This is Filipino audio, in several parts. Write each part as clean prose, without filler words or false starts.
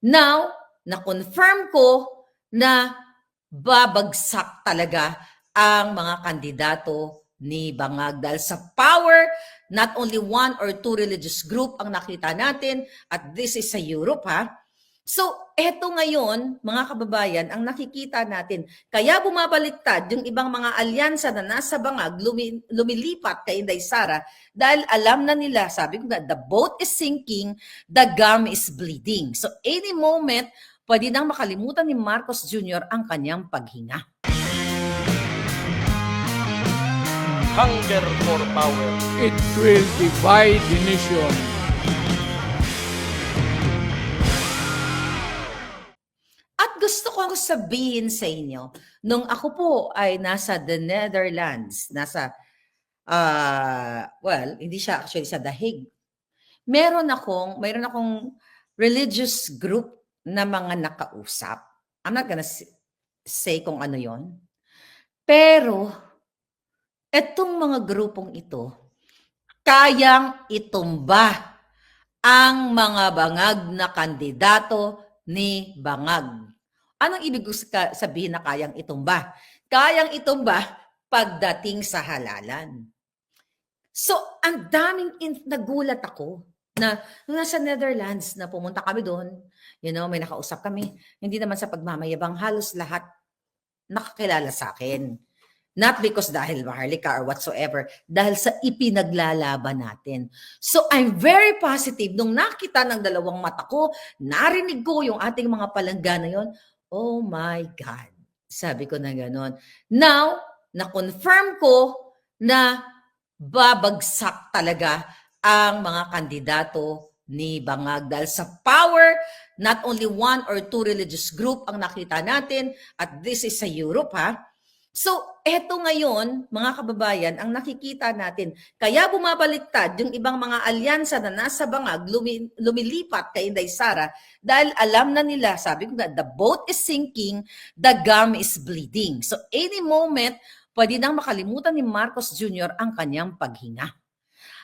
Now, na-confirm ko na babagsak talaga ang mga kandidato ni Bangag dahil sa power, not only one or two religious group ang nakita natin, at this is sa Europe ha. So, eto ngayon, mga kababayan, ang nakikita natin. Kaya bumabaliktad yung ibang mga alyansa na nasa Bangag, lumilipat kay Inday Sara dahil alam na nila, sabi ko nga, the boat is sinking, the gum is bleeding. So, any moment, pwede nang makalimutan ni Marcos Jr. ang kanyang paghinga. Hunger for power. It will divide the nation. At gusto ko sabihin sa inyo, nung ako po ay nasa the Netherlands, hindi siya actually sa The Hague. Meron akong religious group na mga nakausap. I'm not gonna say kung ano yon. Pero, etong mga grupong ito, kayang itumba ang mga bangag na kandidato ni Bangag. Anong ibig sabihin na kayang itumba? Kayang itumba pagdating sa halalan. So, ang daming nagulat ako na nasa Netherlands na pumunta kami doon, may nakausap kami. Hindi naman sa pagmamayabang, halos lahat nakakilala sa akin. Not because dahil maharlika or whatsoever, dahil sa ipinaglalaban natin. So I'm very positive. Nung nakita ng dalawang mata ko, narinig ko yung ating mga palangga na yun, oh my God. Sabi ko na gano'n. Now, na-confirm ko na babagsak talaga ang mga kandidato ni Bangag dahil sa power, not only one or two religious group ang nakita natin, at this is sa Europe ha. So, eto ngayon, mga kababayan, ang nakikita natin. Kaya bumabaliktad yung ibang mga alyansa na nasa Bangag, lumilipat kay Inday Sara dahil alam na nila, sabi ko nga, the boat is sinking, the gum is bleeding. So, any moment, pwede nang makalimutan ni Marcos Jr. ang kanyang paghinga.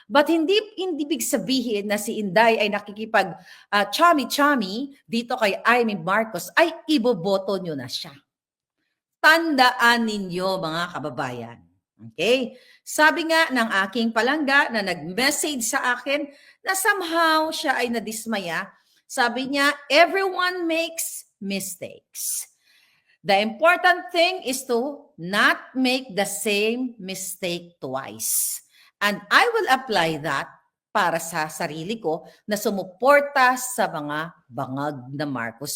But hindi ibig sabihin na si Inday ay nakikipag chami-chami dito kay Amy Marcos ay iboboto nyo na siya. Tandaan ninyo mga kababayan. Okay? Sabi nga ng aking palangga na nag-message sa akin na somehow siya ay nadismaya. Sabi niya, everyone makes mistakes. The important thing is to not make the same mistake twice. And I will apply that para sa sarili ko na sumuporta sa mga bangag na Marcos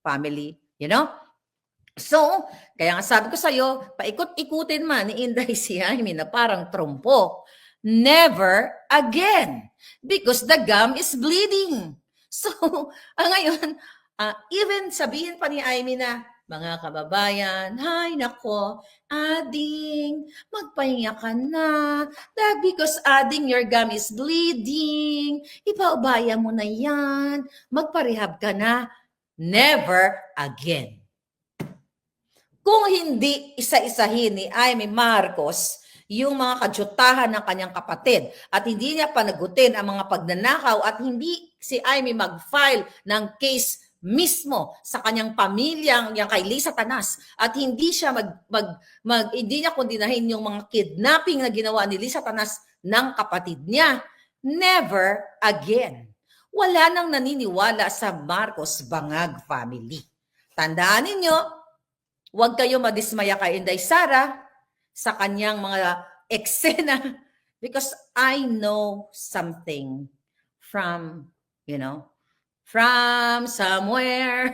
family. So, kaya nga sabi ko sa'yo, paikot-ikutin man ni Inday si Jaime na parang trompo. Never again. Because the gum is bleeding. So, ngayon, even sabihin pa ni Jaime na, mga kababayan, hay nako, ading, magpahinga ka na. Because ading, your gum is bleeding. Ipaubaya mo na yan. Magparehab ka na. Never again. Kung hindi isa-isahin ni Amy Marcos yung mga kadyutahan ng kanyang kapatid at hindi niya panagutin ang mga pagnanakaw at hindi si Amy mag-file ng case mismo sa kanyang pamilyang yung kay Lisa Tanas at hindi siya hindi niya kondinahin yung mga kidnapping na ginawa ni Lisa Tanas ng kapatid niya, never again. Wala nang naniniwala sa Marcos Bangag family. Tandaan ninyo, huwag kayo madismaya kay Inday Sara sa kanyang mga eksena because I know something from somewhere.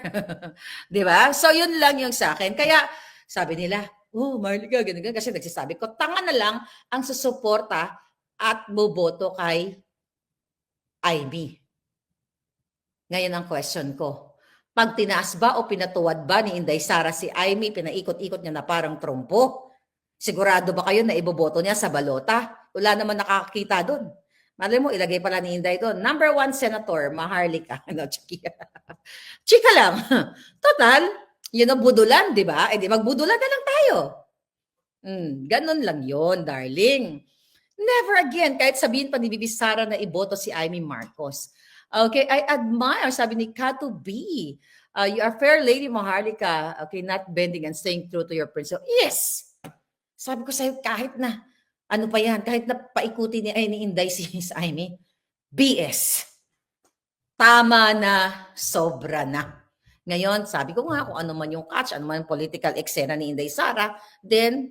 Di ba? So, yun lang yung sa akin. Kaya, sabi nila, Marlica, ganun. Kasi nagsasabi ko, tanga na lang ang susuporta at boboto kay Ivy. Ngayon ang question ko. Pag tinaas ba o pinatuwad ba ni Inday Sara si Amy, pinaikot-ikot niya na parang trompo? Sigurado ba kayo na iboboto niya sa balota? Wala naman nakakakita doon. Malay mo, ilagay pala ni Inday doon. Number 1 Senator, Maharlika. Chika lang. Total, budulan, di ba? Di magbudulan na lang tayo. Ganun lang yon, darling. Never again, kahit sabihin pa ni Bibi Sara na iboto si Amy Marcos. Okay, I admire, sabi ni Kato B. You are fair lady, Maharlika. Okay, not bending and staying true to your principle. Yes! Sabi ko sa'yo, kahit na, ano pa yan, kahit na paikuti ni Inday si Miss Amy, BS. Tama na, sobra na. Ngayon, sabi ko nga, kung ano man yung catch, ano man yung political eksena ni Inday Sara, then,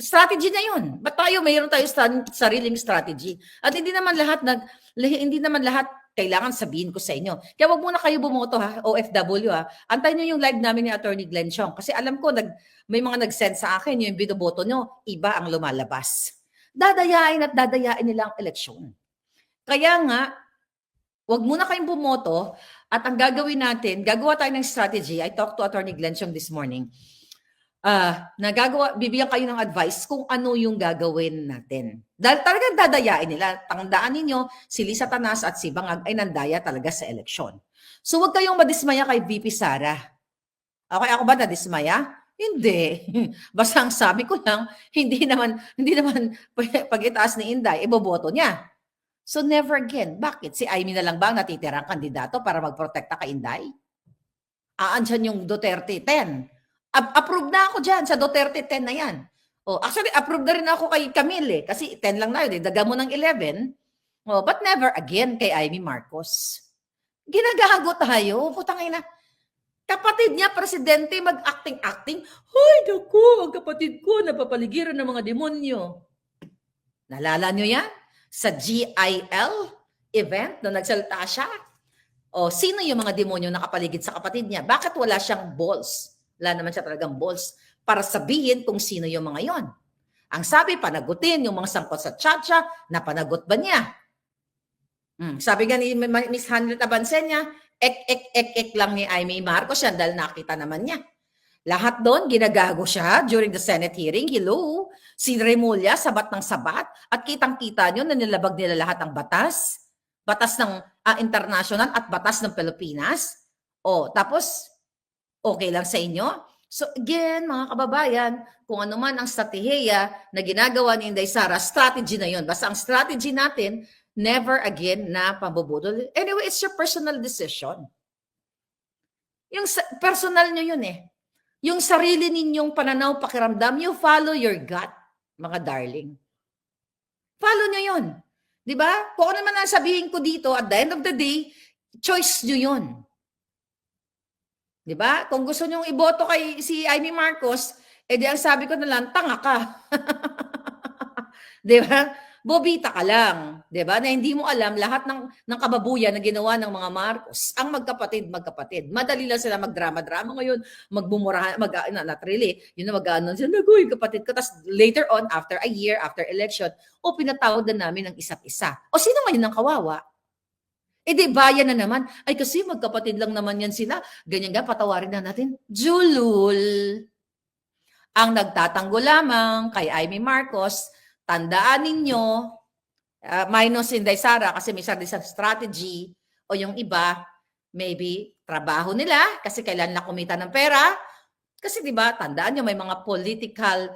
strategy na yun. Ba't mayroon tayo sariling strategy? At hindi naman lahat kailangan sabihin ko sa inyo. Kaya wag muna kayo bumoto ha, OFW ha. Antayin nyo yung live namin ni Attorney Glenn Chong. Kasi alam ko, may mga nag-send sa akin, yung binoboto nyo, iba ang lumalabas. Dadayain nila ang eleksyon. Kaya nga, wag muna kayong bumoto at ang gagawin natin, gagawa tayo ng strategy. I talked to Attorney Glenn Chong this morning. Bibigyan kayo ng advice kung ano yung gagawin natin. Dahil talagang dadayain nila. Tandaan ninyo, si Lisa Tanas at si Bangag ay nandaya talaga sa eleksyon. So huwag kayong madismaya kay VP Sara. Okay, ako ba nadismaya? Hindi. Basta ang sabi ko lang, hindi naman pag-itaas ni Inday, iboboto niya. So never again. Bakit? Si Amy na lang ba ang natitirang kandidato para magprotekta kay Inday? Aandyan yung Duterte 10. Approve na ako dyan sa Duterte 10 na yan. Actually, approve na rin ako kay Camille kasi 10 lang na yun. Daga mo ng 11. But never again kay Amy Marcos. Ginagago tayo. Putang ina. Kapatid niya, presidente, mag-acting-acting. Hoy, naku, ang kapatid ko, napapaligiran ng mga demonyo. Nalala nyo yan? Sa GIL event, nung nagsalita siya. Sino yung mga demonyo nakapaligid sa kapatid niya? Bakit wala siyang balls? Wala naman siya talagang balls para sabihin kung sino yung mga yon. Ang sabi, panagutin yung mga sangkot sa tsa-tsa, napanagot ba niya? Sabi nga ni Miss Hanlet Abansenya, ek lang ni Amy Marcos yan dahil nakita naman niya. Lahat doon, ginagago siya during the Senate hearing. Hello? Si Remulla, sabat ng sabat. At kitang-kita nyo na nilabag nila lahat ang batas. Batas ng international at batas ng Pilipinas. Tapos, okay lang sa inyo? So again, mga kababayan, kung ano man ang strategiya na ginagawa ni Inday Sara, strategy na yun. Basta ang strategy natin, never again na pambubudol. Anyway, it's your personal decision. Yung personal nyo yun eh. Yung sarili ninyong pananaw, pakiramdam, you follow your gut, mga darling. Follow nyo yun. Diba? Kung ano man ang sabihin ko dito, at the end of the day, choice nyo yun. Diba? Kung gusto nyong iboto kay si Amy Marcos, edi ang sabi ko na lang, tanga ka. Diba? Bobita ka lang. Diba? Na hindi mo alam lahat ng kababuyan na ginawa ng mga Marcos. Ang magkapatid. Madali lang sila magdrama-drama ngayon, magbumurahan, not really, yun na mag-ano sila, nagoy, kapatid ko. Tapos later on, after a year, after election, pinatawag na namin ng isa't isa. Sino ngayon ang kawawa? Di bayan na naman. Ay kasi magkapatid lang naman yan sila. Ganyan nga, patawarin na natin. Julul. Ang nagtatanggol lamang kay Amy Marcos, tandaan ninyo, minus Inday Sara kasi may isang strategy o yung iba, maybe trabaho nila kasi kailan na kumita ng pera. Kasi diba, tandaan nyo, may mga political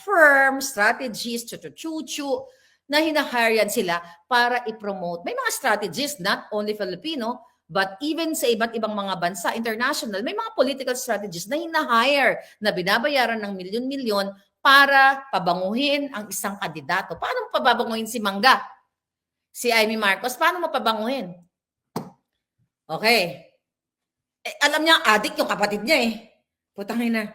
firms, strategies, chuchu na hinahire yan sila para i-promote. May mga strategies, not only Filipino, but even sa iba't ibang mga bansa, international, may mga political strategies na hinahire na binabayaran ng milyon-milyon para pabanguhin ang isang kandidato. Paano mo pababanguhin si Mangga? Si Amy Marcos, paano mo pabanguhin? Okay. Alam niya, adik yung kapatid niya eh. Putang ina.